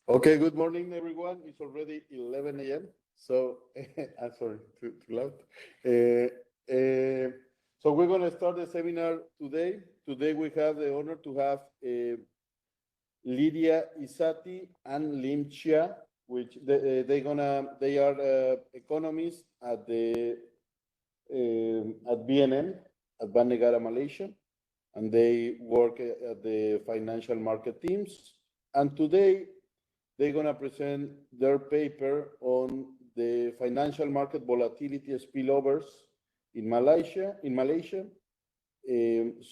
Okay, good morning, everyone. It's already 11 a.m. So, I'm sorry, too loud. Uh, uh, so we're going to start the seminar today. Today we have the honor to have Lydia Isati and Chia, which they are economists at the at BNM, at Negara, Malaysia, and they work at the financial market teams. And today they're going to present their paper on the financial market volatility spillovers in Malaysia.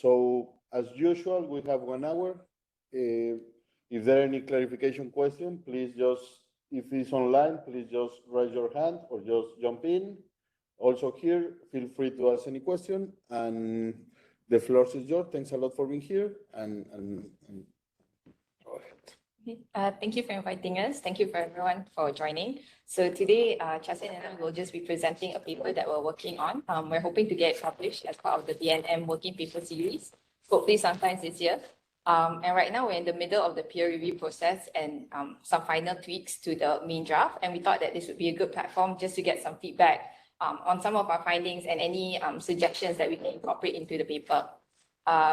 So, as usual, we have 1 hour. If there are any clarification question, please just, if it's online, please just raise your hand or just jump in. Also here, feel free to ask any question, and the floor is yours. Thanks a lot for being here, and go ahead. Thank you for inviting us. Thank you for everyone for joining. So today, Chia and I will just be presenting a paper that we're working on. We're hoping to get it published as part of the BNM Working Paper Series, hopefully sometime this year. And right now we're in the middle of the peer review process and some final tweaks to the main draft. And we thought that this would be a good platform just to get some feedback on some of our findings and any suggestions that we can incorporate into the paper.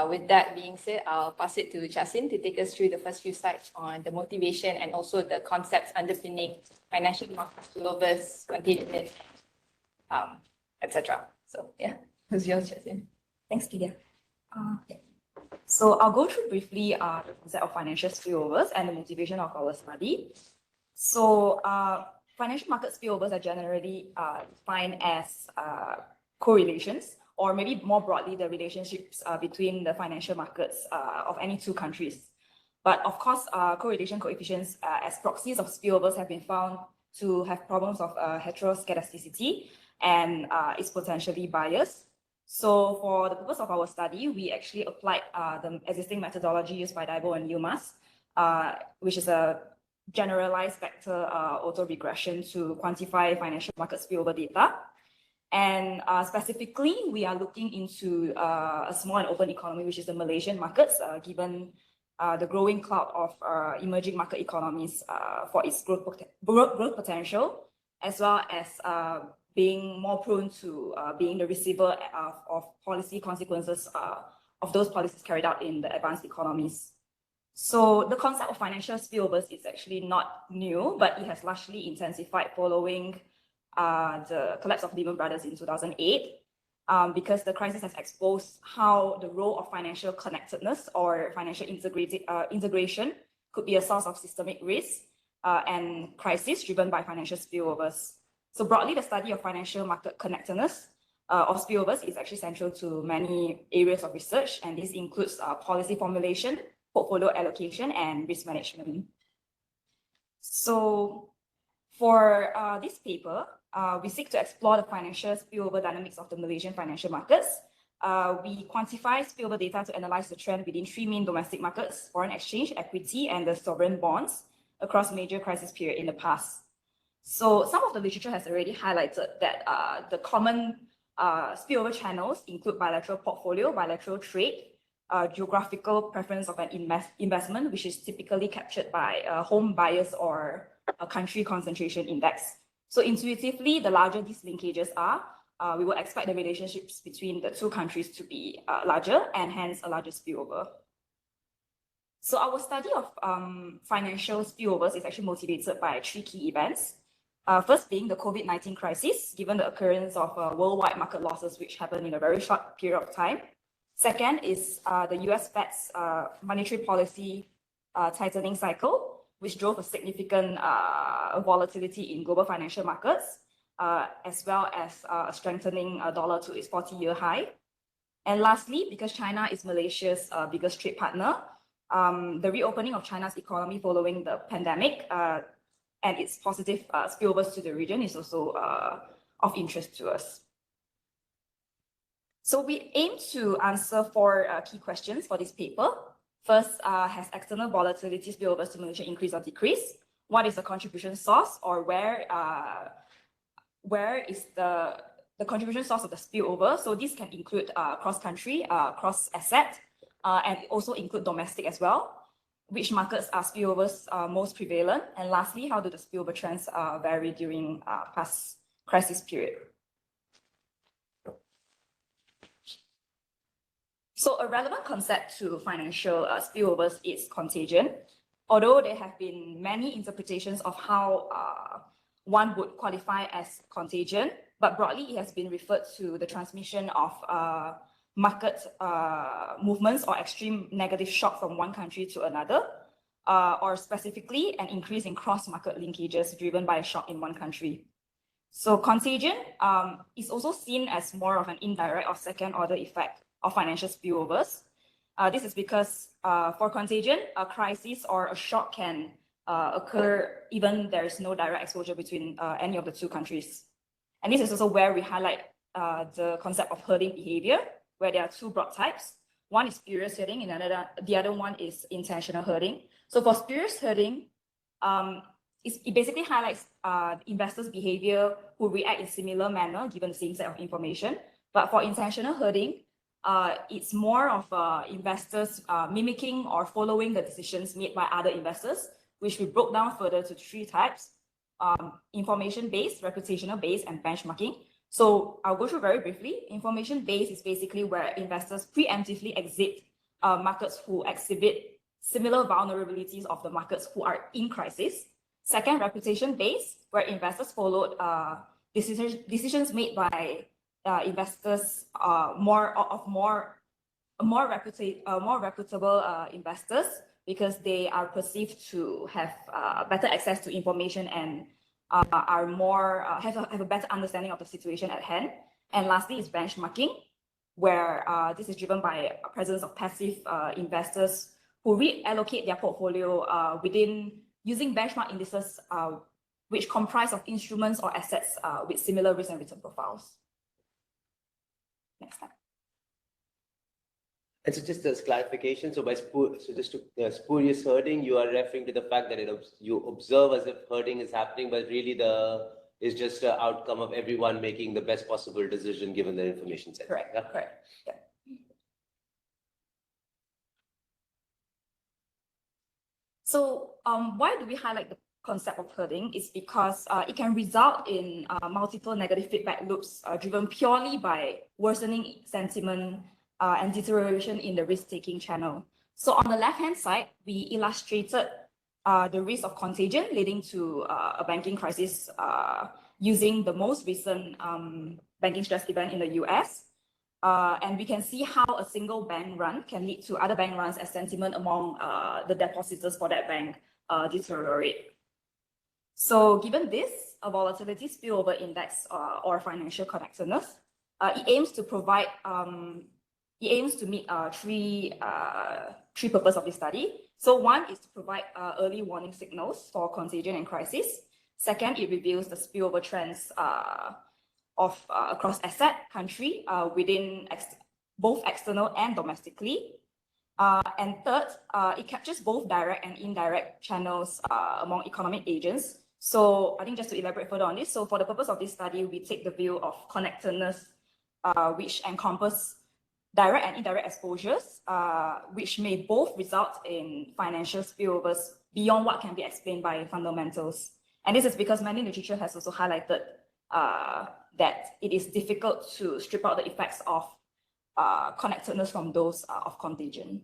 With that being said, I'll pass it to Chia to take us through the first few slides on the motivation and also the concepts underpinning financial market spillovers, contagion, etc. So yeah, who's yours, Chia? Thanks, Lydia. So I'll go through briefly the concept of financial spillovers and the motivation of our study. So financial market spillovers are generally defined as correlations, or maybe more broadly, the relationships between the financial markets of any two countries. But of course, correlation coefficients as proxies of spillovers have been found to have problems of heteroscedasticity and is potentially biased. So for the purpose of our study, we actually applied the existing methodology used by Daibo and UMass, which is a generalized vector autoregression to quantify financial market spillover data. And specifically, we are looking into a small and open economy, which is the Malaysian markets, given the growing cloud of emerging market economies for its growth potential, as well as being more prone to being the receiver of policy consequences of those policies carried out in the advanced economies. So the concept of financial spillovers is actually not new, but it has largely intensified following the collapse of Lehman Brothers in 2008, because the crisis has exposed how the role of financial connectedness or financial integration could be a source of systemic risk and crisis driven by financial spillovers. So broadly, the study of financial market connectedness or spillovers is actually central to many areas of research, and this includes policy formulation, portfolio allocation, and risk management. So for this paper, we seek to explore the financial spillover dynamics of the Malaysian financial markets. We quantify spillover data to analyze the trend within three main domestic markets: foreign exchange, equity, and the sovereign bonds across major crisis period in the past. So some of the literature has already highlighted that the common spillover channels include bilateral portfolio, bilateral trade, geographical preference of an investment, which is typically captured by a home bias or a country concentration index. So intuitively, the larger these linkages are, we will expect the relationships between the two countries to be larger and hence a larger spillover. So our study of financial spillovers is actually motivated by three key events. First being the COVID-19 crisis, given the occurrence of worldwide market losses, which happened in a very short period of time. Second is the US Fed's monetary policy tightening cycle, which drove a significant volatility in global financial markets, as well as a strengthening dollar to its 40-year high. And lastly, because China is Malaysia's biggest trade partner, the reopening of China's economy following the pandemic and its positive spillovers to the region is also of interest to us. So we aim to answer four key questions for this paper. First, has external volatility spillovers to Malaysia increased or decreased? What is the contribution source, or where is the contribution source of the spillover? So this can include cross-country, cross-asset, and also include domestic as well. which markets are spillovers most prevalent? And lastly, how do the spillover trends vary during past crisis period? So a relevant concept to financial spillovers is contagion. Although there have been many interpretations of how one would qualify as contagion, but broadly it has been referred to the transmission of market movements or extreme negative shock from one country to another, or specifically an increase in cross-market linkages driven by a shock in one country. So contagion is also seen as more of an indirect or second-order effect of financial spillovers. This is because for contagion, a crisis or a shock can occur even there is no direct exposure between any of the two countries. And this is also where we highlight the concept of herding behavior, where there are two broad types. One is spurious herding, and the other one is intentional herding. So for spurious herding, it basically highlights investors' behavior who react in similar manner given the same set of information. But for intentional herding, it's more of investors mimicking or following the decisions made by other investors, which we broke down further to three types: information-based, reputational-based, and benchmarking. So I'll go through very briefly. Information-based is basically where investors preemptively exit markets who exhibit similar vulnerabilities of the markets who are in crisis. Second, reputation-based, where investors followed decisions made by investors more reputable investors, because they are perceived to have better access to information and are more have a better understanding of the situation at hand. And lastly is benchmarking, where this is driven by a presence of passive investors who reallocate their portfolio within using benchmark indices which comprise of instruments or assets with similar risk and return profiles. Next slide. And so just as clarification, so by spurious herding, you are referring to the fact that you observe as if herding is happening, but really is just an outcome of everyone making the best possible decision given the information set. Correct. Yeah? Correct. Yeah. So why do we highlight the concept of herding? Is because it can result in multiple negative feedback loops driven purely by worsening sentiment and deterioration in the risk-taking channel. So on the left-hand side, we illustrated the risk of contagion leading to a banking crisis using the most recent banking stress event in the US. And we can see how a single bank run can lead to other bank runs as sentiment among the depositors for that bank deteriorate. So given this, a volatility spillover index or financial connectedness, it aims to provide, it aims to meet three purposes of this study. So one is to provide early warning signals for contagion and crisis. Second, it reveals the spillover trends of across asset, country, within both external and domestically. And third, it captures both direct and indirect channels among economic agents. So I think just to elaborate further on this, so for the purpose of this study, we take the view of connectedness, which encompass direct and indirect exposures, which may both result in financial spillovers beyond what can be explained by fundamentals. And this is because many literature has also highlighted that it is difficult to strip out the effects of connectedness from those of contagion.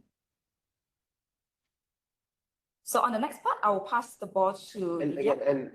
So on the next part, I will pass the ball to Lydia. And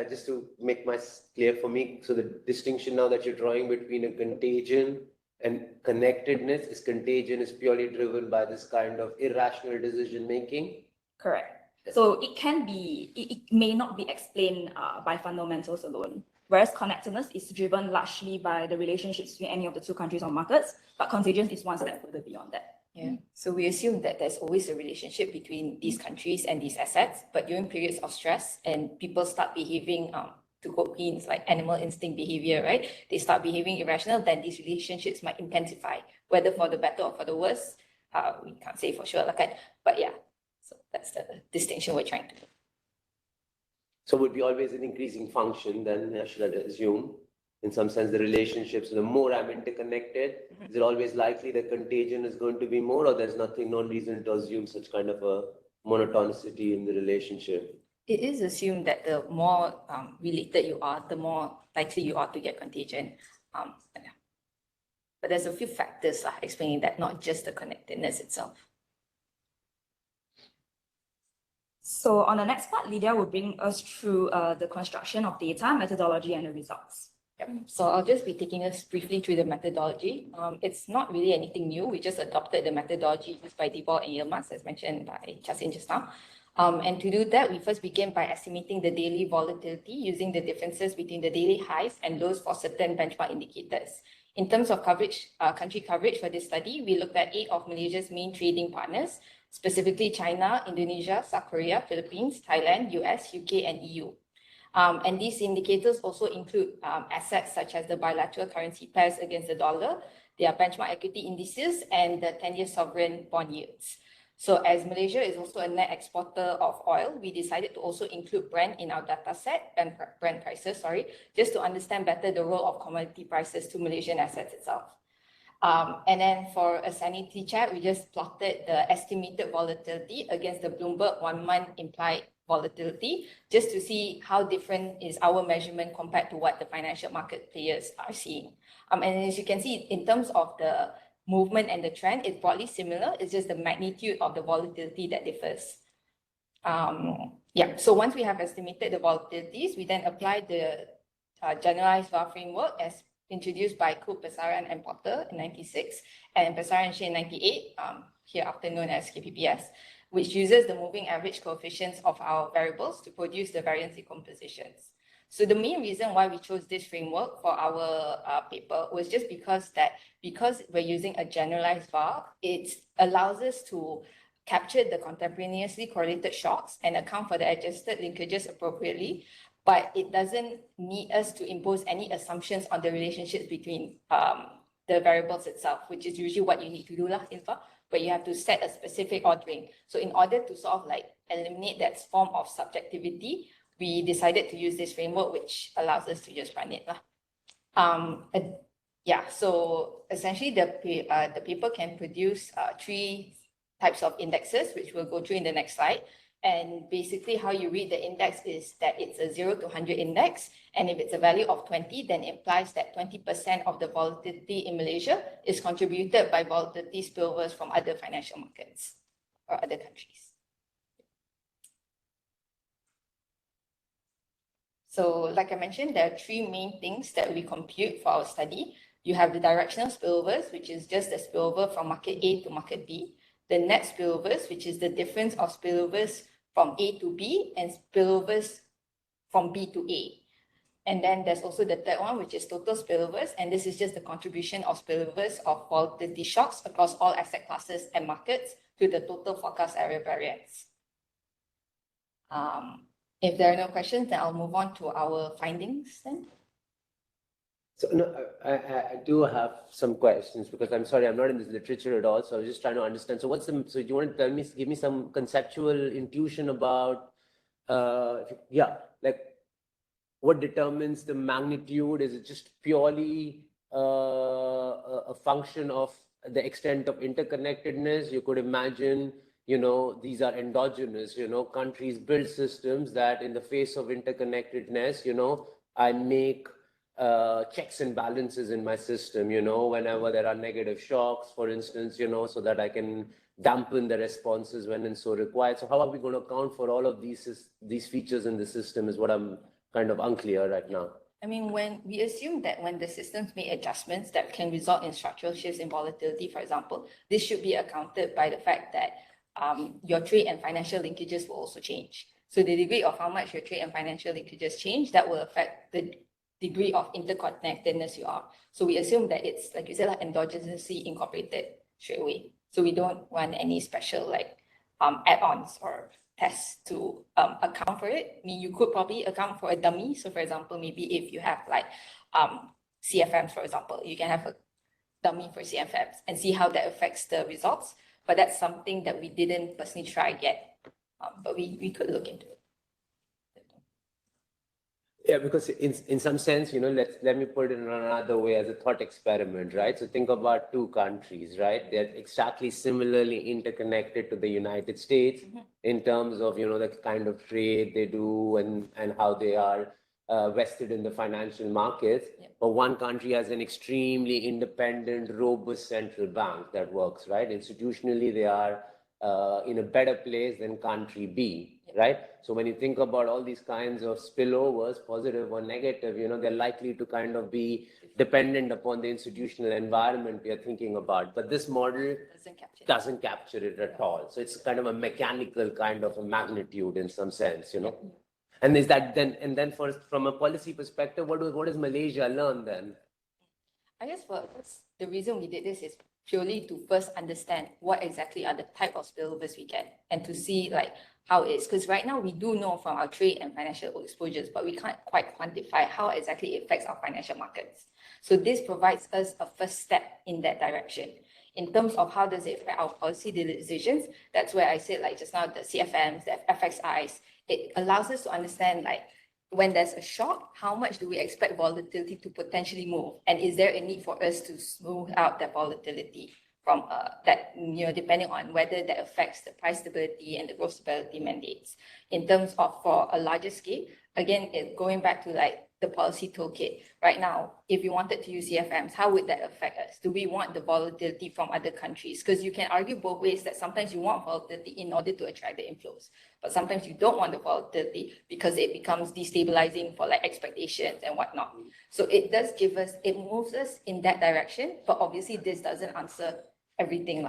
just to make my clear for me, so the distinction now that you're drawing between a contagion and connectedness is contagion is purely driven by this kind of irrational decision making. Correct. So it can be, it may not be explained by fundamentals alone. Whereas connectedness is driven largely by the relationships between any of the two countries or markets, but contagion is one step further beyond that. Yeah. So we assume that there's always a relationship between these countries and these assets, but during periods of stress and people start behaving, to quote Keynes, like animal instinct behavior, right? They start behaving irrational, then these relationships might intensify, whether for the better or for the worse. We can't say for sure, but yeah. So that's the distinction we're trying to do. So it would be always an increasing function, then I should assume, in some sense, the relationships, the more I'm interconnected, is it always likely that contagion is going to be more, or there's no reason to assume such kind of a monotonicity in the relationship? It is assumed that the more related you are, the more likely you are to get contagion. Yeah. But there's a few factors explaining that, not just the connectedness itself. So on the next part, Lydia will bring us through the construction of data, methodology, and the results. Yep. So I'll just be taking us briefly through the methodology. It's not really anything new. We just adopted the methodology used by Debord and Yilmaz, as mentioned by Chia just now. And to do that, we first begin by estimating the daily volatility using the differences between the daily highs and lows for certain benchmark indicators. In terms of coverage, country coverage for this study, we looked at 8 of Malaysia's main trading partners, specifically China, Indonesia, South Korea, Philippines, Thailand, US, UK, and EU. And these indicators also include assets such as the bilateral currency pairs against the dollar, their benchmark equity indices, and the 10-year sovereign bond yields. So as Malaysia is also a net exporter of oil, we decided to also include Brent in our data set, Brent prices, just to understand better the role of commodity prices to Malaysian assets itself. And then for a sanity check, we just plotted the estimated volatility against the Bloomberg 1-month implied volatility, just to see how different is our measurement compared to what the financial market players are seeing. And as you can see, in terms of the movement and the trend, it's broadly similar. It's just the magnitude of the volatility that differs. So once we have estimated the volatilities, we then apply the generalized VAR framework as introduced by Cook, Besaran, and Potter in 96, and Besaran and Chia in 98, hereafter known as KPPS, which uses the moving average coefficients of our variables to produce the variance decompositions. So the main reason why we chose this framework for our paper was just because we're using a generalized VAR, it allows us to capture the contemporaneously correlated shocks and account for the adjusted linkages appropriately, but it doesn't need us to impose any assumptions on the relationships between the variables itself, which is usually what you need to do in VAR, but you have to set a specific ordering. So in order to sort of like eliminate that form of subjectivity, we decided to use this framework, which allows us to just run it. So essentially the paper can produce 3 types of indexes, which we'll go through in the next slide. And basically how you read the index is that it's a 0 to 100 index. And if it's a value of 20, then it implies that 20% of the volatility in Malaysia is contributed by volatility spillovers from other financial markets or other countries. So like I mentioned, there are 3 main things that we compute for our study. You have the directional spillovers, which is just the spillover from market A to market B. The net spillovers, which is the difference of spillovers from A to B and spillovers from B to A. And then there's also the third one, which is total spillovers. And this is just the contribution of spillovers of volatility shocks across all asset classes and markets to the total forecast area variance. If there are no questions, then I'll move on to our findings then. So no, I do have some questions because I'm sorry, I'm not in this literature at all. So I was just trying to understand. So do you want to tell me, give me some conceptual intuition about, like what determines the magnitude? Is it just purely a function of the extent of interconnectedness? You could imagine, these are endogenous, countries build systems that in the face of interconnectedness, I make checks and balances in my system, whenever there are negative shocks, for instance, so that I can dampen the responses when and so required. So how are we going to account for all of these features in the system is what I'm kind of unclear right now. I mean, when we assume that when the systems make adjustments that can result in structural shifts in volatility, for example, this should be accounted by the fact that your trade and financial linkages will also change. So the degree of how much your trade and financial linkages change, that will affect the degree of interconnectedness you are. So we assume that it's, like you said, like endogenously incorporated straight away. So we don't want any special add-ons or tests to account for it. I mean, you could probably account for a dummy. So for example, maybe if you have CFMs, for example, you can have a dummy for CFMs and see how that affects the results. But that's something that we didn't personally try yet, but we could look into it. Yeah, because in some sense, let me put it in another way as a thought experiment, right? So think about two countries, right? They're exactly similarly interconnected to the United States in terms of, the kind of trade they do and how they are vested in the financial markets. Yeah. But one country has an extremely independent, robust central bank that works, right? Institutionally, they are in a better place than country B, right? So when you think about all these kinds of spillovers, positive or negative, they're likely to kind of be dependent upon the institutional environment we are thinking about. But this model doesn't capture it at all. So it's kind of a mechanical kind of a magnitude in some sense, And is that then from a policy perspective, what does Malaysia learn then? I guess for us, the reason we did this is purely to first understand what exactly are the type of spillovers we get and to see like how it's, because right now we do know from our trade and financial exposures, but we can't quite quantify how exactly it affects our financial markets. So this provides us a first step in that direction. In terms of how does it affect our policy decisions, that's where I said like just now, the CFMs, the FXIs, it allows us to understand like when there's a shock, how much do we expect volatility to potentially move? And is there a need for us to smooth out that volatility from that, depending on whether that affects the price stability and the growth stability mandates? In terms of for a larger scale, again, going back to like the policy toolkit, right now, if you wanted to use CFMs, how would that affect us? Do we want the volatility from other countries? Because you can argue both ways that sometimes you want volatility in order to attract the inflows, but sometimes you don't want the volatility because it becomes destabilizing for like expectations and whatnot. So it does it moves us in that direction, but obviously this doesn't answer everything.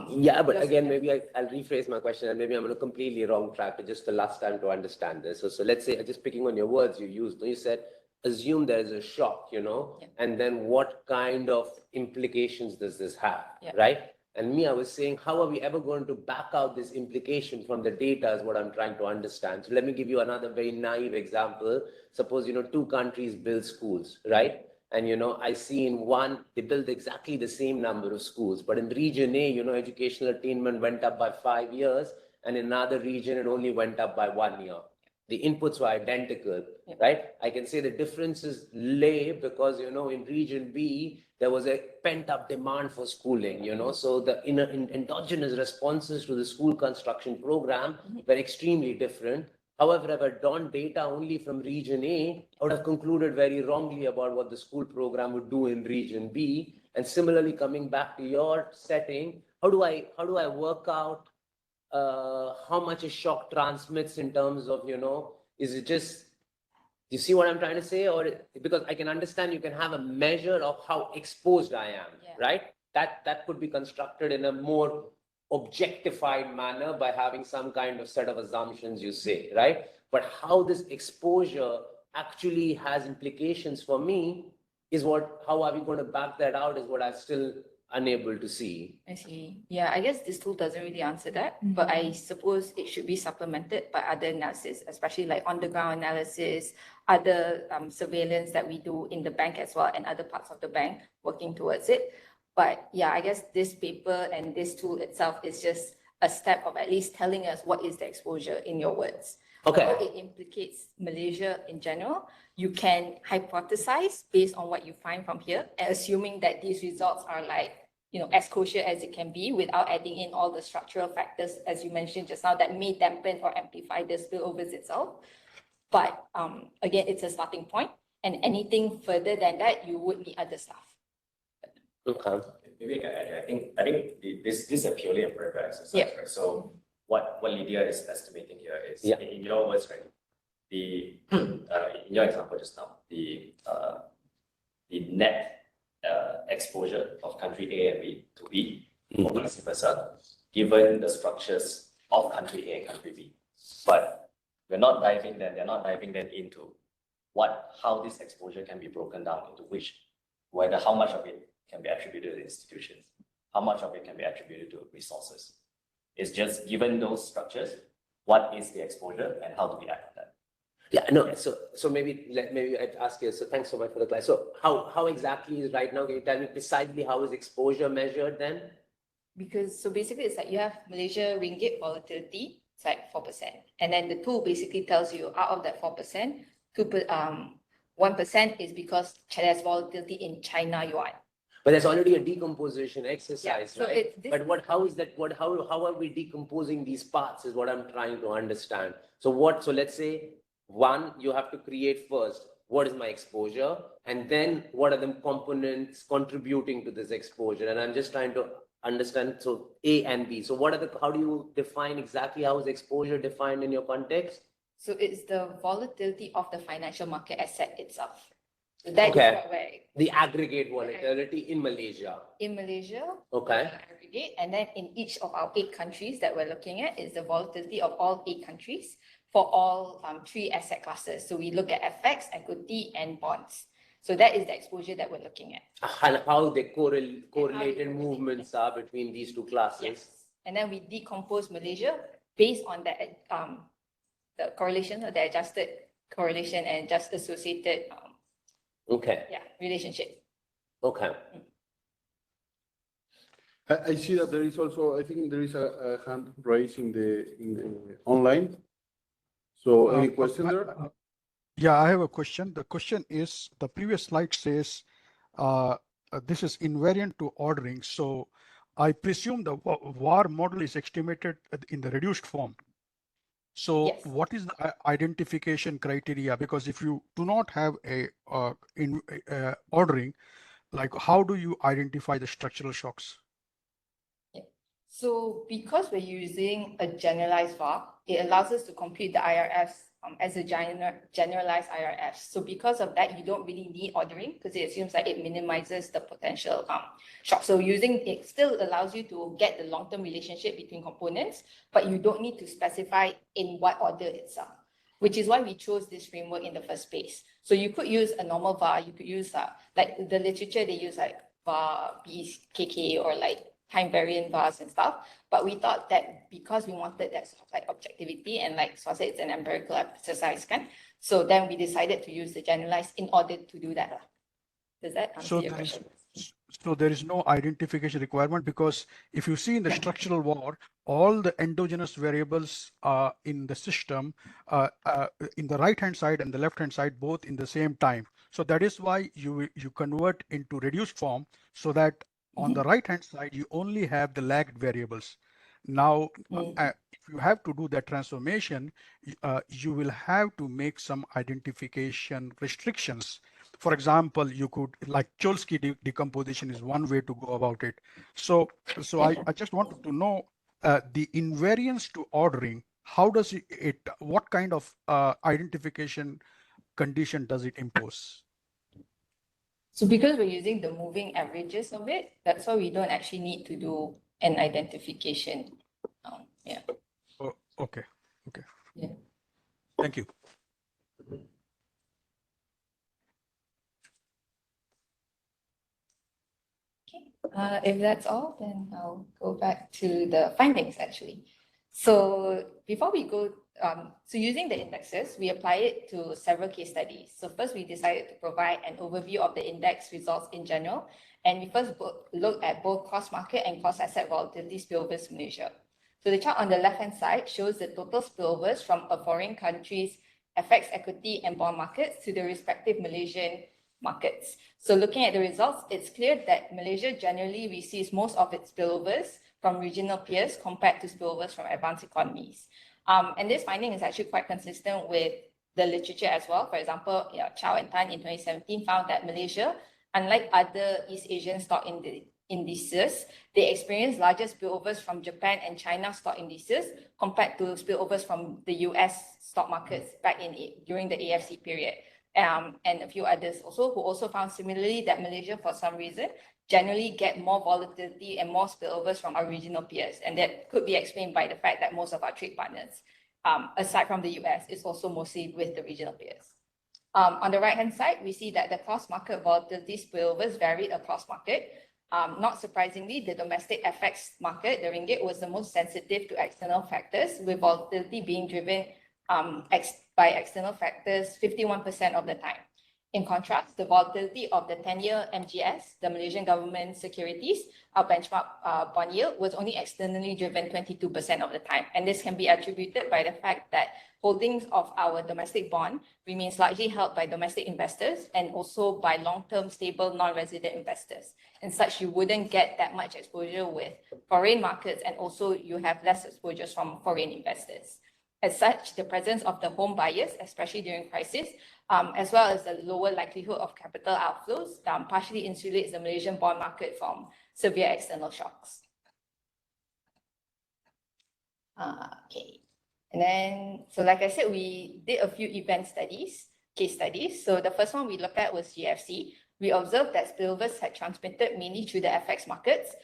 Yeah, but again, maybe I'll rephrase my question and maybe I'm on a completely wrong track, but just the last time to understand this. So let's say, just picking on your words you used, you said, assume there is a shock, and then what kind of implications does this have, right? And I was saying, how are we ever going to back out this implication from the data is what I'm trying to understand. So let me give you another very naive example. Suppose, two countries build schools, right? And, I see in one, they build exactly the same number of schools, but in region A, educational attainment went up by 5 years, and in another region, it only went up by 1 year. The inputs were identical, right? I can say the differences lay because, in region B, there was a pent-up demand for schooling, so the endogenous responses to the school construction program were extremely different. However, if I had drawn data only from region A, I would have concluded very wrongly about what the school program would do in region B. And similarly, coming back to your setting, how do I work out how much a shock transmits in terms of, is it just, you see what I'm trying to say? Or because I can understand you can have a measure of how exposed I am, right? That could be constructed in a more objectified manner by having some kind of set of assumptions, you say, right? But how this exposure actually has implications for me is how are we going to back that out is what I'm still unable to see. I see. Yeah, I guess this tool doesn't really answer that, but I suppose it should be supplemented by other analysis, especially like on-the-ground analysis, other surveillance that we do in the bank as well, and other parts of the bank working towards it. But yeah, I guess this paper and this tool itself is just a step of at least telling us what is the exposure in your words. Okay. How it implicates Malaysia in general. You can hypothesize based on what you find from here, assuming that these results are like, as kosher as it can be without adding in all the structural factors, as you mentioned just now, that may dampen or amplify the spillovers itself. But again, it's a starting point, and anything further than that, you would need other stuff. Okay. Maybe I think this is a purely empirical exercise, right? So what Lydia is estimating here is in your words, right? In your example just now, the net exposure of country A and B to B or vice versa, given the structures of country A and country B. But they're not diving then into how this exposure can be broken down into how much of it can be attributed to institutions, how much of it can be attributed to resources. It's just given those structures, what is the exposure and how do we act on that? Yeah, no. So maybe I'd ask you. So thanks so much for the class. So how exactly is right now? Can you tell me precisely how is exposure measured then? Because so basically it's like you have Malaysia ringgit volatility, it's like 4%. And then the tool basically tells you out of that 4%, 1% is because there's volatility in China yuan. But there's already a decomposition exercise, Yeah, so right? it's this- But how is that? How are we decomposing these parts? Is what I'm trying to understand. So let's say one, you have to create first. What is my exposure? And then what are the components contributing to this exposure? And I'm just trying to understand. So A and B. So how do you define exactly how is exposure defined in your context? So it's the volatility of the financial market asset itself. So that is Okay. what we're The aggregate volatility in Malaysia. in Malaysia. Okay. Aggregate, and then in each of our 8 countries that we're looking at is the volatility of all 8 countries for all 3 asset classes. So we look at FX, equity, and bonds. So that is the exposure that we're looking at. And how the correlated correlate. movements are between these two classes. Yes. And then we decompose Malaysia based on that the correlation or the adjusted correlation and just associated Okay. relationship. Okay. I see that there is also, I think there is a hand raised in the online. So any question there? Yeah, I have a question. The question is, the previous slide says this is invariant to ordering. So I presume the VAR model is estimated in the reduced form. So Yes. what is the identification criteria? Because if you do not have a ordering, like how do you identify the structural shocks? So because we're using a generalized VAR, it allows us to compute the IRFs as a generalized IRF. So because of that, you don't really need ordering because it assumes that it minimizes the potential shock. So using it still allows you to get the long-term relationship between components, but you don't need to specify in what order itself, which is why we chose this framework in the first place. So you could use a normal VAR, you could use like the literature, they use like VAR, BKK, or like time variant VARs and stuff. But we thought that because we wanted that sort of like objectivity and like so I said, it's an empirical exercise, kan? So then we decided to use the generalized in order to do that. Does that answer your question? So there is no identification requirement because if you see in the structural VAR, all the endogenous variables in the system in the right-hand side and the left-hand side, both in the same time. So that is why you convert into reduced form so that on the right-hand side, you only have the lagged variables. Now, if you have to do that transformation, you will have to make some identification restrictions. For example, you could, like Cholsky decomposition is one way to go about it. So I just wanted to know the invariance to ordering, how does what kind of identification condition does it impose? So because we're using the moving averages of it, that's why we don't actually need to do an identification. Yeah. Oh, okay. Yeah. Thank you. If that's all, then I'll go back to the findings actually. So before we go, so using the indexes, we apply it to several case studies. So first we decided to provide an overview of the index results in general. And we first look at both cross market and cross asset volatility spillovers in Malaysia. So the chart on the left-hand side shows the total spillovers from a foreign country's FX, equity, and bond markets to the respective Malaysian markets. So looking at the results, it's clear that Malaysia generally receives most of its spillovers from regional peers compared to spillovers from advanced economies. And this finding is actually quite consistent with the literature as well. For example, Chow and Tan in 2017 found that Malaysia, unlike other East Asian stock indices, they experience larger spillovers from Japan and China stock indices compared to spillovers from the US stock markets back during the AFC period. And a few others also, who also found similarly that Malaysia, for some reason, generally get more volatility and more spillovers from our regional peers. And that could be explained by the fact that most of our trade partners, aside from the US, is also mostly with the regional peers. On the right-hand side, we see that the cross-market volatility spillovers varied across market. Not surprisingly, the domestic FX market, the ringgit, was the most sensitive to external factors, with volatility being driven by external factors 51% of the time. In contrast, the volatility of the 10-year MGS, the Malaysian government securities, our benchmark bond yield, was only externally driven 22% of the time. And this can be attributed by the fact that holdings of our domestic bond remains largely held by domestic investors and also by long-term stable non-resident investors. And such, you wouldn't get that much exposure with foreign markets, and also you have less exposures from foreign investors. As such, the presence of the home buyers, especially during crisis, as well as the lower likelihood of capital outflows, partially insulates the Malaysian bond market from severe external shocks. Okay. And then, so like I said, we did a few case studies. So the first one we looked at was GFC. We observed that spillovers had transmitted mainly through the FX markets,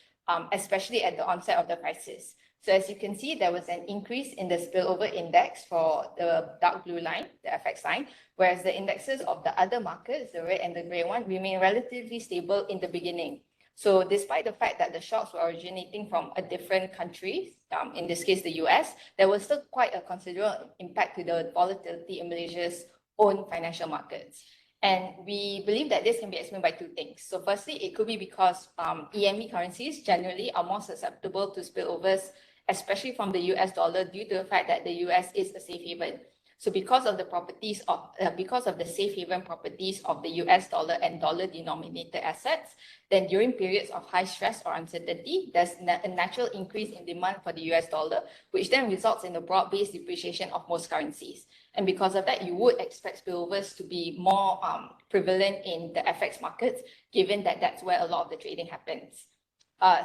especially at the onset of the crisis. So as you can see, there was an increase in the spillover index for the dark blue line, the FX line, whereas the indexes of the other markets, the red and the gray one, remain relatively stable in the beginning. So despite the fact that the shocks were originating from a different country, in this case, the US, there was still quite a considerable impact to the volatility in Malaysia's own financial markets. And we believe that this can be explained by two things. So firstly, it could be because EME currencies generally are more susceptible to spillovers, especially from the US dollar, due to the fact that the US is a safe haven. So because of the safe haven properties of the US dollar and dollar denominated assets, then during periods of high stress or uncertainty, there's a natural increase in demand for the US dollar, which then results in a broad-based depreciation of most currencies. And because of that, you would expect spillovers to be more prevalent in the FX markets, given that that's where a lot of the trading happens.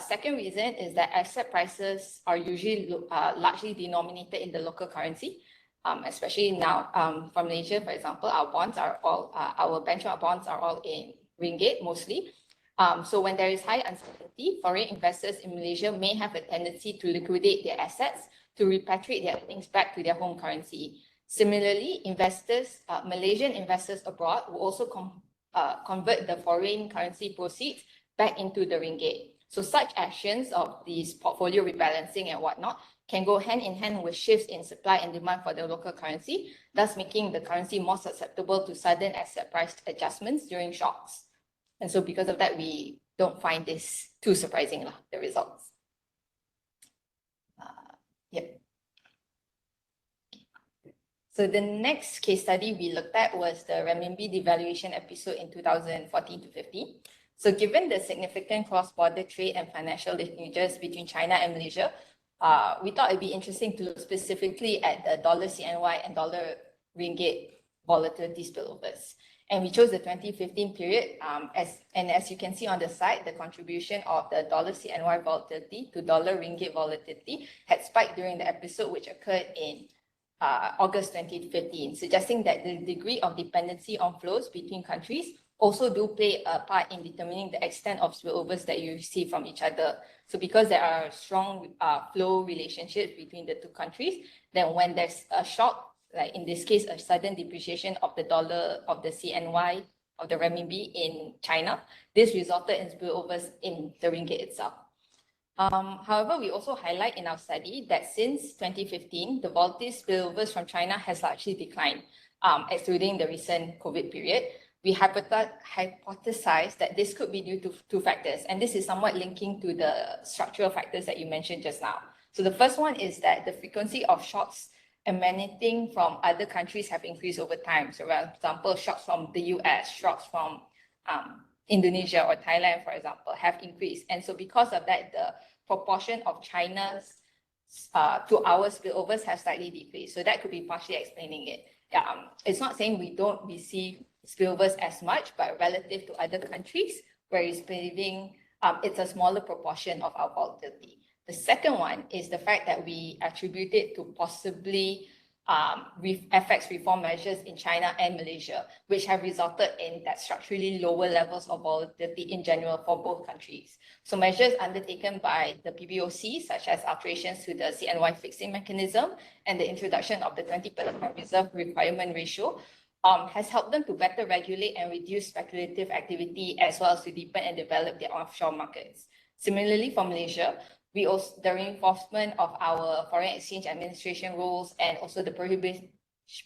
Second reason is that asset prices are usually largely denominated in the local currency. Especially now from Malaysia, for example, our benchmark bonds are all in ringgit mostly. So when there is high uncertainty, foreign investors in Malaysia may have a tendency to liquidate their assets to repatriate their earnings back to their home currency. Similarly, Malaysian investors abroad will also convert the foreign currency proceeds back into the ringgit. So such actions of these portfolio rebalancing and whatnot can go hand in hand with shifts in supply and demand for the local currency, thus making the currency more susceptible to sudden asset price adjustments during shocks. And so because of that, we don't find this too surprising, the results. Yep. So the next case study we looked at was the renminbi devaluation episode in 2014 to 15. So given the significant cross-border trade and financial linkages between China and Malaysia, we thought it'd be interesting to look specifically at the dollar CNY and dollar ringgit volatility spillovers. And we chose the 2015 period. As you can see on the side, the contribution of the dollar CNY volatility to dollar ringgit volatility had spiked during the episode, which occurred in August 2015, suggesting that the degree of dependency on flows between countries also do play a part in determining the extent of spillovers that you receive from each other. So because there are strong flow relationships between the two countries, then when there's a shock, like in this case, a sudden depreciation of the dollar, of the CNY, of the renminbi in China, this resulted in spillovers in the ringgit itself. However, we also highlight in our study that since 2015, the volatile spillovers from China has largely declined, excluding the recent COVID period. We hypothesized that this could be due to two factors, and this is somewhat linking to the structural factors that you mentioned just now. So the first one is that the frequency of shocks emanating from other countries have increased over time. So for example, shocks from the US, shocks from Indonesia or Thailand, for example, have increased. And so because of that, the proportion of China's to our spillovers have slightly decreased. So that could be partially explaining it. It's not saying we don't receive spillovers as much, but relative to other countries where it's it's a smaller proportion of our volatility. The second one is the fact that we attribute it to possibly FX reform measures in China and Malaysia, which have resulted in that structurally lower levels of volatility in general for both countries. So measures undertaken by the PBOC, such as alterations to the CNY fixing mechanism and the introduction of the 20% reserve requirement ratio, has helped them to better regulate and reduce speculative activity, as well as to deepen and develop their offshore markets. Similarly, for Malaysia, the reinforcement of our foreign exchange administration rules and also the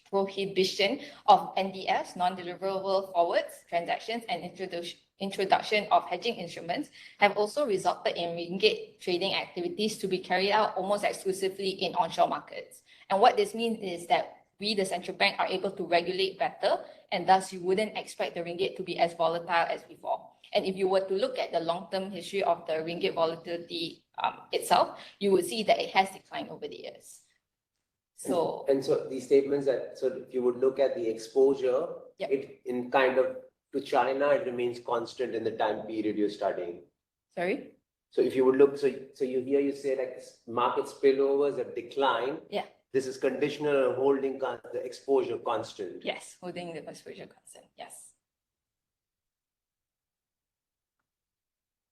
prohibition of NDFs, non-deliverable forwards, transactions, and introduction of hedging instruments have also resulted in ringgit trading activities to be carried out almost exclusively in onshore markets. And what this means is that we, the central bank, are able to regulate better, and thus you wouldn't expect the ringgit to be as volatile as before. And if you were to look at the long-term history of the ringgit volatility itself, you would see that it has declined over the years. So these statements if you would look at the exposure, Yep. it in kind of to China, it remains constant in the time period you're studying. sorry. So if you would look, so you say like market spillovers have declined. Yeah. This is conditional on holding the exposure constant. Yes, holding the exposure constant. Yes.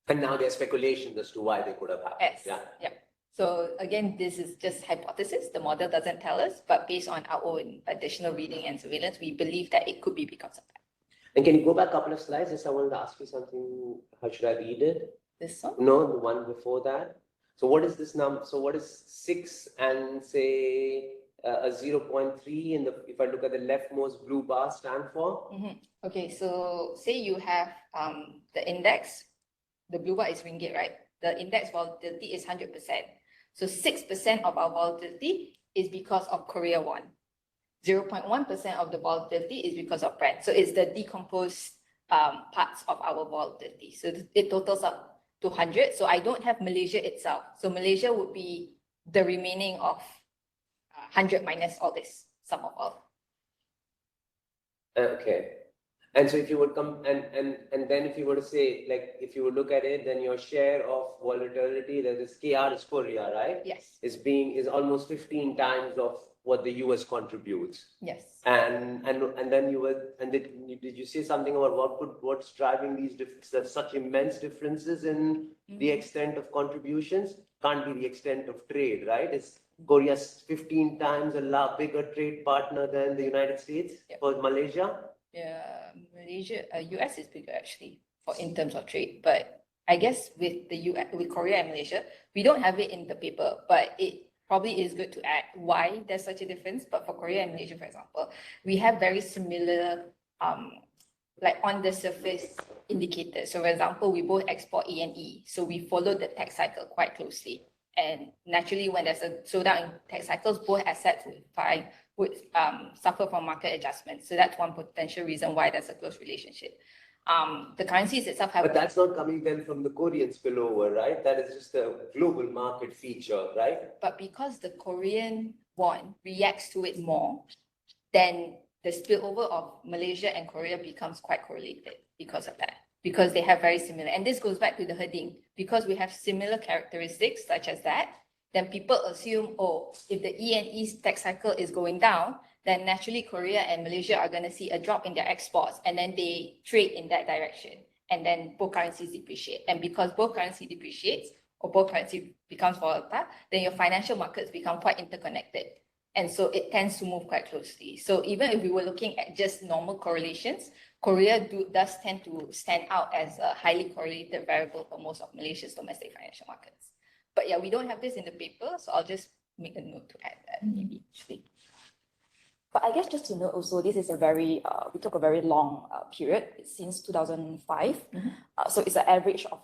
And now there's speculations as to why they could have happened. Yes. Yeah. Yeah. So again, this is just hypothesis. The model doesn't tell us, but based on our own additional reading and surveillance, we believe that it could be because of that. And can you go back a couple of slides? Just I wanted to ask you something. How should I read it? This one? No, the one before that. So what is this number? So what is 6 and say a 0.3 in the, if I look at the leftmost blue bar stand for? Okay, so say you have the index, the blue bar is ringgit, right? The index volatility is 100%. So 6% of our volatility is because of Korea won. 0.1% of the volatility is because of Brent. So it's the decomposed parts of our volatility. So it totals up to 100. So I don't have Malaysia itself. So Malaysia would be the remaining of 100 minus all this, sum of all. Okay. And so if you would come and then if you were to say, like, if you would look at it, then your share of volatility, that is KR is Korea, right? Yes. Is almost 15 times of what the US contributes. Yes. And then did you say something about what's driving these differences, such immense differences in the extent of contributions? Can't be the extent of trade, right? Is Korea's 15 times a bigger trade partner than the United States for Malaysia? Yeah, Malaysia, US is bigger actually in terms of trade, but I guess with with Korea and Malaysia, we don't have it in the paper, but it probably is good to add why there's such a difference. But for Korea and Malaysia, for example, we have very similar, like on the surface indicators. So for example, we both export A&E, so we follow the tech cycle quite closely. And naturally, when there's a slowdown in tech cycles, both assets would suffer from market adjustments. So that's one potential reason why there's a close relationship. The currencies itself have. But that's not coming then from the Korean spillover, right? That is just a global market feature, right? But because the Korean won reacts to it more, then the spillover of Malaysia and Korea becomes quite correlated because of that. Because they have very similar, and this goes back to the herding. Because we have similar characteristics such as that, then people assume, oh, if the E&E tech cycle is going down, then naturally Korea and Malaysia are going to see a drop in their exports, and then they trade in that direction, and then both currencies depreciate. And because both currency depreciates or both currency becomes volatile, then your financial markets become quite interconnected. And so it tends to move quite closely. So even if we were looking at just normal correlations, Korea does tend to stand out as a highly correlated variable for most of Malaysia's domestic financial markets. But yeah, we don't have this in the paper, so I'll just make a note to add that maybe. But I guess just to note also, this is a very, we took a very long period since 2005. So it's an average of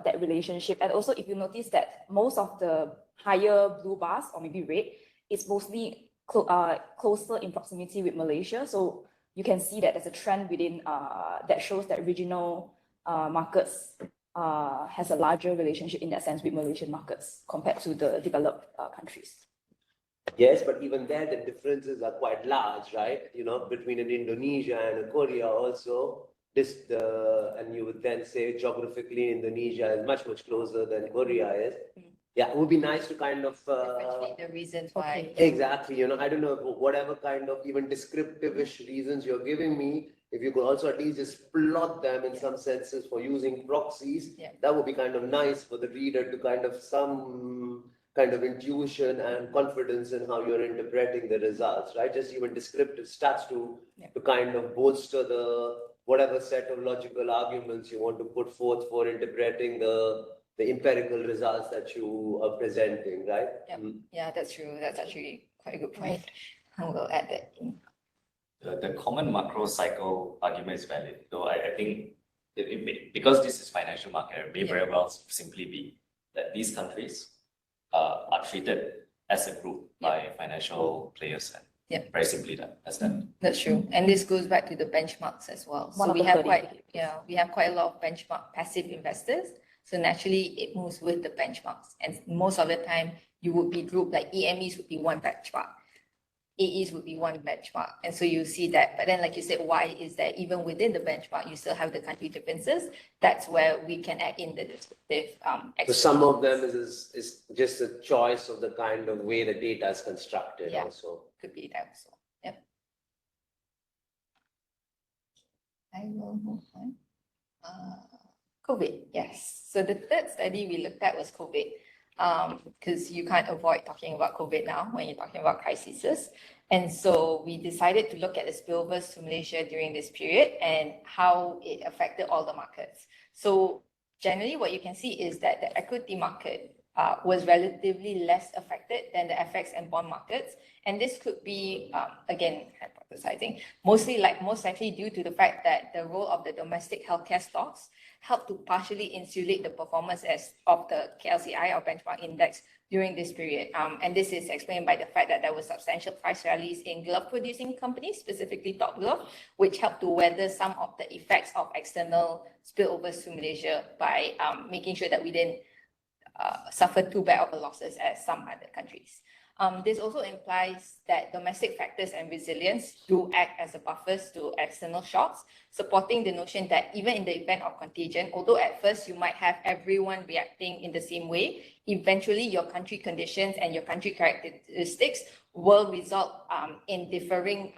that relationship. And also if you notice that most of the higher blue bars or maybe red, it's mostly closer in proximity with Malaysia. So you can see that there's a trend within that shows that regional markets has a larger relationship in that sense with Malaysian markets compared to the developed countries. Yes, but even there, the differences are quite large, right? You know, between an Indonesia and a Korea also. And you would then say geographically, Indonesia is much closer than Korea is. Yeah, it would be nice to kind of differentiate the reasons why. Exactly, you know, I don't know, whatever kind of even descriptive-ish reasons you're giving me, if you could also at least just plot them in some senses for using proxies, that would be kind of nice for the reader to kind of some kind of intuition and confidence in how you're interpreting the results, right? Just even descriptive stats to kind of bolster the whatever set of logical arguments you want to put forth for interpreting the empirical results that you are presenting, right? Yeah, that's true. That's actually quite a good point. And we'll add that in. The common macro cycle argument is valid, though I think because this is financial market, it may very well simply be that these countries are treated as a group by financial players. And very simply that's that. That's true. And this goes back to the benchmarks as well. One So of we the have 30. we have quite a lot of benchmark passive investors. So naturally it moves with the benchmarks. And most of the time you would be grouped, like EMEs would be one benchmark. AEs would be one benchmark. And so you see that. But then like you said, why is that even within the benchmark, you still have the country differences? That's where we can add in the descriptive So some of them is just a choice of the kind of way the data is constructed also. Could be that also. Yep. I will move on. COVID, yes. So the third study we looked at was COVID. Because you can't avoid talking about COVID now when you're talking about crises. And so we decided to look at the spillovers to Malaysia during this period and how it affected all the markets. So generally what you can see is that the equity market was relatively less affected than the FX and bond markets. And this could be, again, hypothesizing, most likely due to the fact that the role of the domestic healthcare stocks helped to partially insulate the performance of the KLCI or benchmark index during this period. And this is explained by the fact that there were substantial price rallies in glove producing companies, specifically Top Glove, which helped to weather some of the effects of external spillovers to Malaysia by making sure that we didn't suffer too bad of losses as some other countries. This also implies that domestic factors and resilience do act as a buffers to external shocks, supporting the notion that even in the event of contagion, although at first you might have everyone reacting in the same way, eventually your country conditions and your country characteristics will result in differing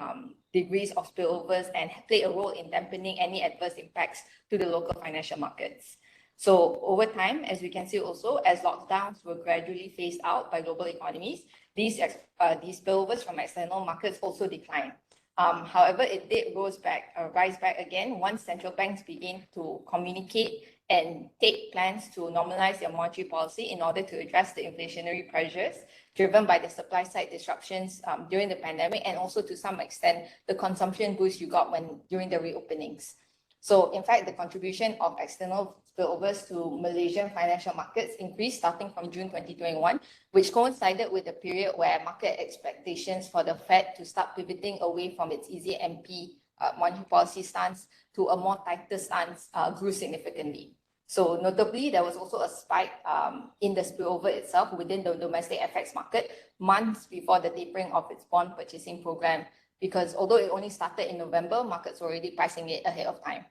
degrees of spillovers and play a role in dampening any adverse impacts to the local financial markets. So over time, as we can see also, as lockdowns were gradually phased out by global economies, these spillovers from external markets also declined. However, it did rise back again once central banks begin to communicate and take plans to normalize their monetary policy in order to address the inflationary pressures driven by the supply side disruptions during the pandemic, and also to some extent the consumption boost you got during the reopenings. So in fact, the contribution of external spillovers to Malaysian financial markets increased starting from June 2021, which coincided with the period where market expectations for the Fed to start pivoting away from its easy MP monetary policy stance to a more tighter stance grew significantly. So notably, there was also a spike in the spillover itself within the domestic FX market months before the tapering of its bond purchasing program, because although it only started in November, markets were already pricing it ahead of time.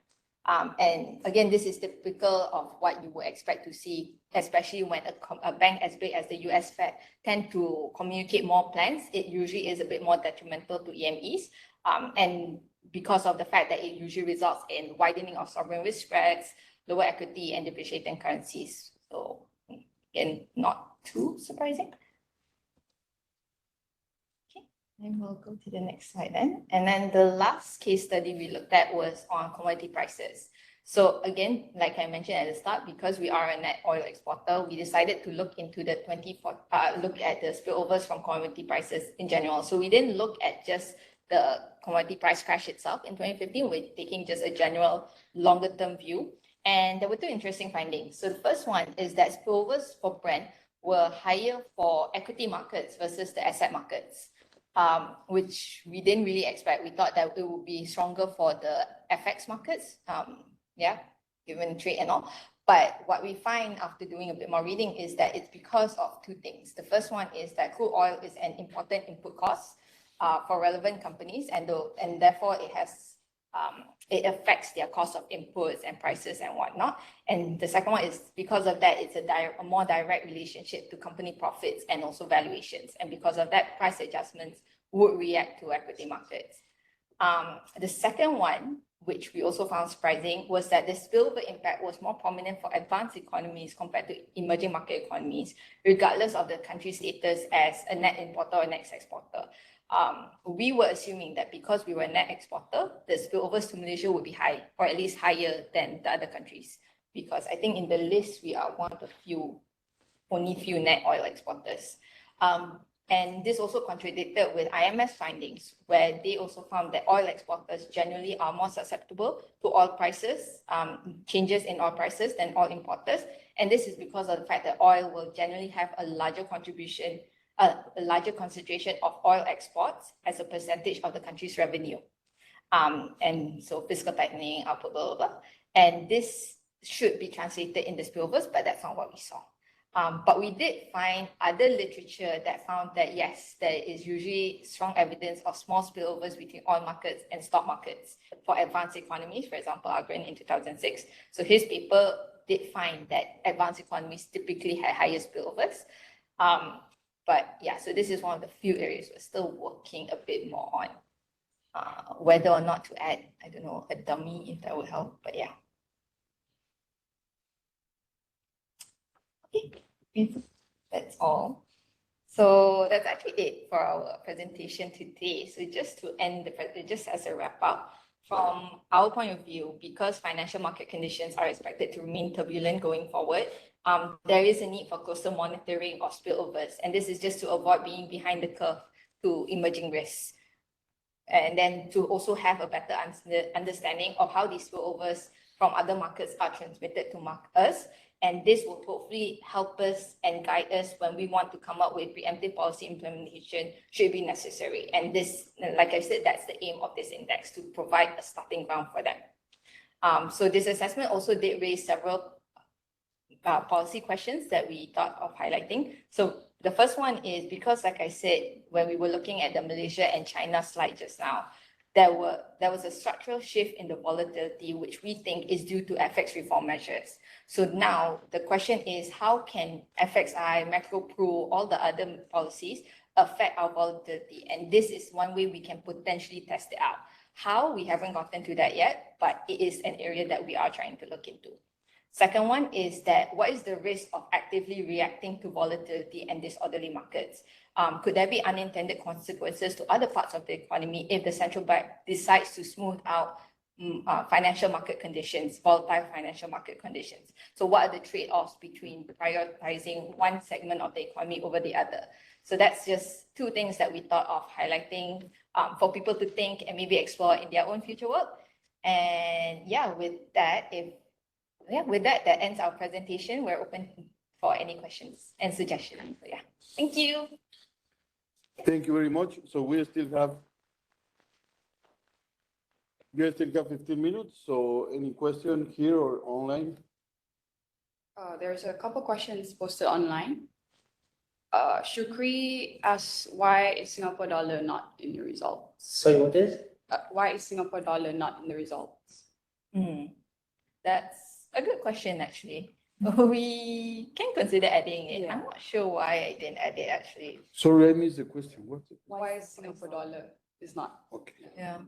And again, this is typical of what you would expect to see, especially when a bank as big as the US Fed tend to communicate more plans. It usually is a bit more detrimental to EMEs. And because of the fact that it usually results in widening of sovereign risk spreads, lower equity and depreciating currencies. So again, not too surprising. And we'll go to the next slide then. And then the last case study we looked at was on commodity prices. So again, like I mentioned at the start, because we are a net oil exporter, we decided to look into the look at the spillovers from commodity prices in general. So we didn't look at just the commodity price crash itself in 2015. We're taking just a general longer term view. And there were two interesting findings. So the first one is that spillovers for Brent were higher for equity markets versus the asset markets. Which we didn't really expect. We thought that it would be stronger for the FX markets, given trade and all. But what we find after doing a bit more reading is that it's because of two things. The first one is that crude oil is an important input cost for relevant companies, and therefore it affects their cost of inputs and prices and whatnot. And the second one is because of that, it's a more direct relationship to company profits and also valuations. And because of that, price adjustments would react to equity markets. The second one, which we also found surprising, was that the spillover impact was more prominent for advanced economies compared to emerging market economies, regardless of the country's status as a net importer or net exporter. We were assuming that because we were a net exporter, the spillovers to Malaysia would be high, or at least higher than the other countries. Because I think in the list, we are one of the only few net oil exporters. And this also contradicted with IMF findings, where they also found that oil exporters generally are more susceptible to oil prices, changes in oil prices than oil importers. And this is because of the fact that oil will generally have a larger contribution, a larger concentration of oil exports as a percentage of the country's revenue. And so fiscal tightening, output, blah, blah, blah. And this should be translated in the spillovers, but that's not what we saw. But we did find other literature that found that, yes, there is usually strong evidence of small spillovers between oil markets and stock markets for advanced economies, for example, Agran in 2006. So his paper did find that advanced economies typically had higher spillovers. But yeah, so this is one of the few areas we're still working a bit more on. Whether or not to add, I don't know, a dummy if that would help, but yeah. Okay, that's all. So that's actually it for our presentation today. So just to end the just as a wrap up, from our point of view, because financial market conditions are expected to remain turbulent going forward, there is a need for closer monitoring of spillovers, and this is just to avoid being behind the curve to emerging risks. And then to also have a better understanding of how these spillovers from other markets are transmitted to us. And this will hopefully help us and guide us when we want to come up with preemptive policy implementation should be necessary. And this, like I said, that's the aim of this index, to provide a starting ground for them. So this assessment also did raise several policy questions that we thought of highlighting. So the first one is because, like I said, when we were looking at the Malaysia and China slide just now, there was a structural shift in the volatility, which we think is due to FX reform measures. So now the question is, how can FXI, macro pro, all the other policies affect our volatility? And this is one way we can potentially test it out. How? We haven't gotten to that yet, but it is an area that we are trying to look into. Second one is that what is the risk of actively reacting to volatility and disorderly markets? Could there be unintended consequences to other parts of the economy if the central bank decides to smooth out financial market conditions, volatile financial market conditions? So what are the trade-offs between prioritizing one segment of the economy over the other? So that's just two things that we thought of highlighting for people to think and maybe explore in their own future work. And yeah, with that, that ends our presentation. We're open for any questions and suggestions. So yeah, thank you. Thank you very much. So we still have 15 minutes. So any question here or online? There's a couple questions posted online. Shukri asks, why is Singapore dollar not in the results? Sorry, what is? Why is Singapore dollar not in the results? That's a good question, actually. We can consider adding it. Yeah. I'm not sure why I didn't add it, actually. Sorry, I missed the question. What's it? Why is Singapore dollar is not? Okay. Yeah.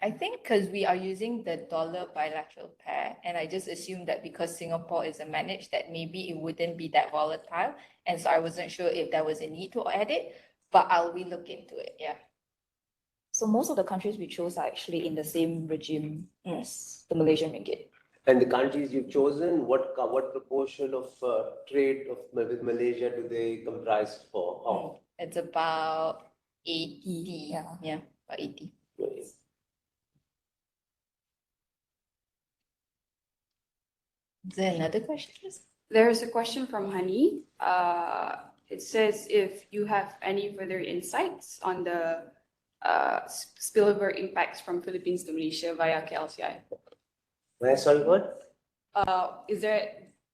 I think because we are using the dollar bilateral pair, and I just assumed that because Singapore is a managed, that maybe it wouldn't be that volatile. And so I wasn't sure if there was a need to add it, but I'll relook into it. Yeah. So most of the countries we chose are actually in the same regime as the Malaysian ringgit. And the countries you've chosen, what proportion of trade with Malaysia do they comprise for? It's about 80. Yeah, about 80. Is there another question? There's a question from Hani. It says if you have any further insights on the spillover impacts from Philippines to Malaysia via KLCI. Sorry, what?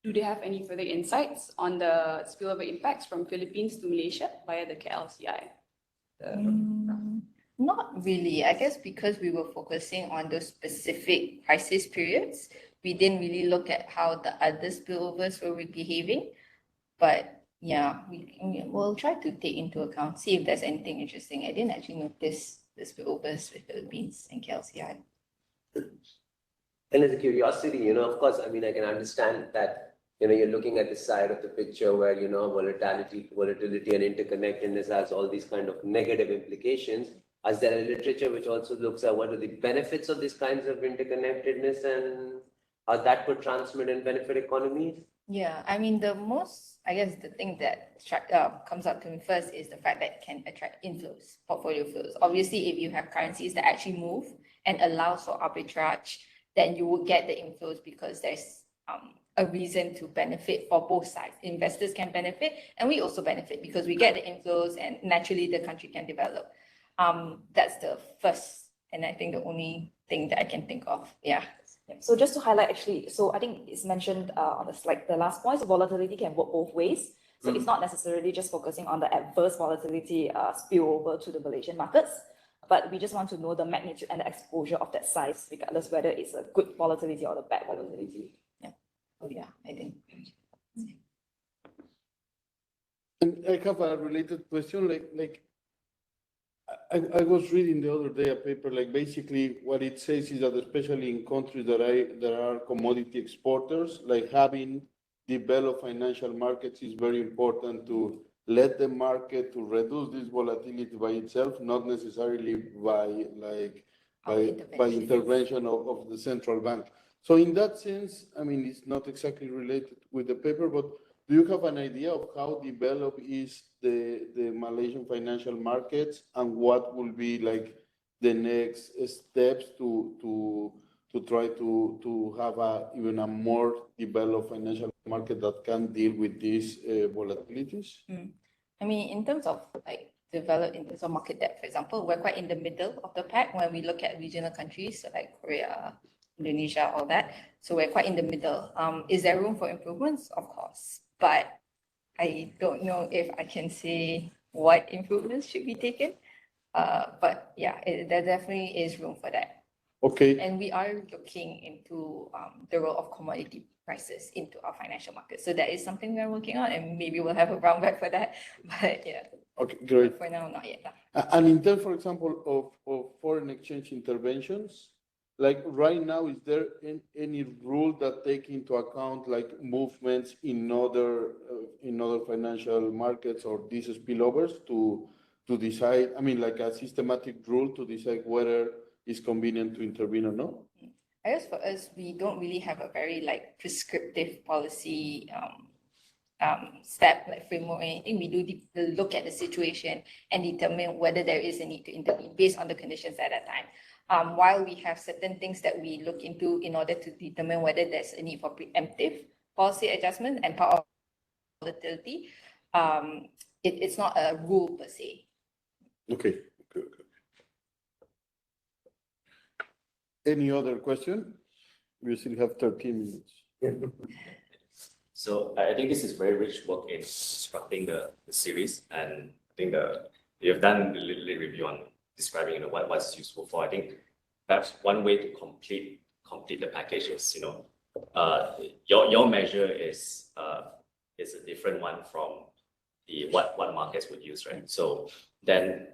Do they have any further insights on the spillover impacts from Philippines to Malaysia via the KLCI? Not really. I guess because we were focusing on those specific crisis periods, we didn't really look at how the other spillovers were behaving. But yeah, we'll try to take into account, see if there's anything interesting. I didn't actually notice the spillovers with Philippines and KLCI. And as a curiosity, of course, I mean, I can understand that, you're looking at the side of the picture where, volatility and interconnectedness has all these kind of negative implications. Is there a literature which also looks at what are the benefits of these kinds of interconnectedness and how that could transmit and benefit economies? Yeah, I mean, I guess the thing that comes up to me first is the fact that it can attract inflows, portfolio flows. Obviously, if you have currencies that actually move and allows for arbitrage, then you will get the inflows because there's a reason to benefit for both sides. Investors can benefit and we also benefit because we get the inflows and naturally the country can develop. That's the first and I think the only thing that I can think of. Yeah. So just to highlight, actually, so I think it's mentioned on the slide, the last point, so volatility can work both ways. So it's not necessarily just focusing on the adverse volatility spillover to the Malaysian markets, but we just want to know the magnitude and the exposure of that size, regardless whether it's a good volatility or the bad volatility. Yeah. Oh yeah, I think. And I have a related question, I was reading the other day a paper, like basically what it says is that especially in countries that are commodity exporters, like having developed financial markets is very important to let the market to reduce this volatility by itself, not necessarily by intervention of the central bank. So in that sense, I mean, it's not exactly related with the paper, but do you have an idea of how developed is the Malaysian financial markets and what will be like the next steps to try to have even a more developed financial market that can deal with these volatilities? I mean, in terms of like developed in terms of market depth, for example, we're quite in the middle of the pack when we look at regional countries like Korea, Indonesia, all that. So we're quite in the middle. Is there room for improvements? Of course, but I don't know if I can say what improvements should be taken. But yeah, there definitely is room for that. Okay. And we are looking into the role of commodity prices into our financial market. So that is something we're working on, and maybe we'll have a brown bag for that. But yeah. Okay, great. But for now, not yet. And in terms, for example, of foreign exchange interventions, like right now, is there any rule that take into account like movements in other financial markets or these spillovers to decide? I mean, like a systematic rule to decide whether it's convenient to intervene or not? I guess for us, we don't really have a very like prescriptive policy step like framework or anything. We do look at the situation and determine whether there is a need to intervene based on the conditions at that time. While we have certain things that we look into in order to determine whether there's a need for preemptive policy adjustment and part of volatility, it's not a rule per se. Okay. Any other question? We still have 13 minutes. So I think this is very rich work in constructing the series, and I think you've done a little review on describing what's useful for. I think perhaps one way to complete the package is your measure is a different one from what markets would use, right? So then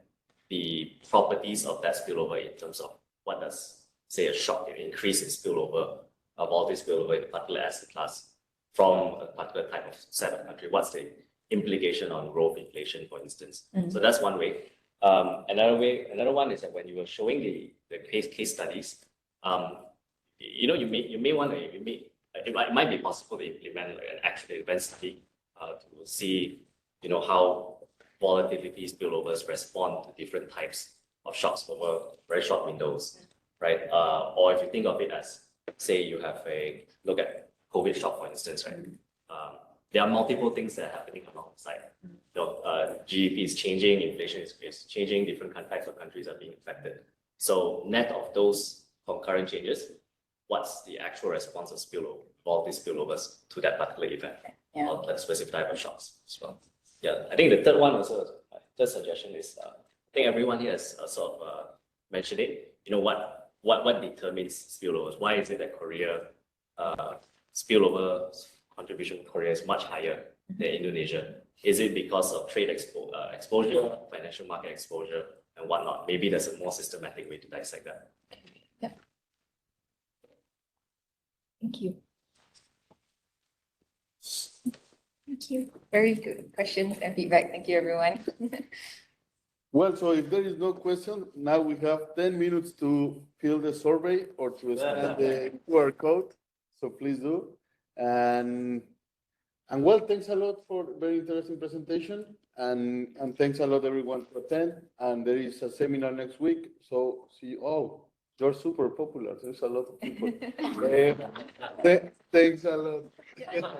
the properties of that spillover in terms of what does say a shock increase in spillover of all this spillover in a particular asset class from a particular type of set of country. What's the implication on growth, inflation, for instance? So that's one way. Another one is that when you were showing the case studies, you may want to it might be possible to implement like an actual event study to see how volatility spillovers respond to different types of shocks over very short windows, right? Or if you think of it as, say, you have a look at COVID shock, for instance, right? There are multiple things that are happening alongside. GDP is changing, inflation is changing, different types of countries are being affected. So net of those concurrent changes, what's the actual response of all these spillovers to that particular event or that specific type of shocks as well? Yeah, I think the third one also, third suggestion is, I think everyone here has sort of mentioned it. What determines spillovers? Why is it that Korea spillover contribution to Korea is much higher than Indonesia? Is it because of trade exposure, financial market exposure, and whatnot? Maybe there's a more systematic way to dissect that. Yeah. Thank you. Thank you. Very good questions and feedback. Thank you, everyone. Well, so if there is no question, now we have 10 minutes to fill the survey or to scan the QR code. So please do. And And well, thanks a lot for very interesting presentation, and thanks a lot everyone to attend. And there is a seminar next week, so see you all. You're super popular. There's a lot of people. Thanks a lot. Yeah.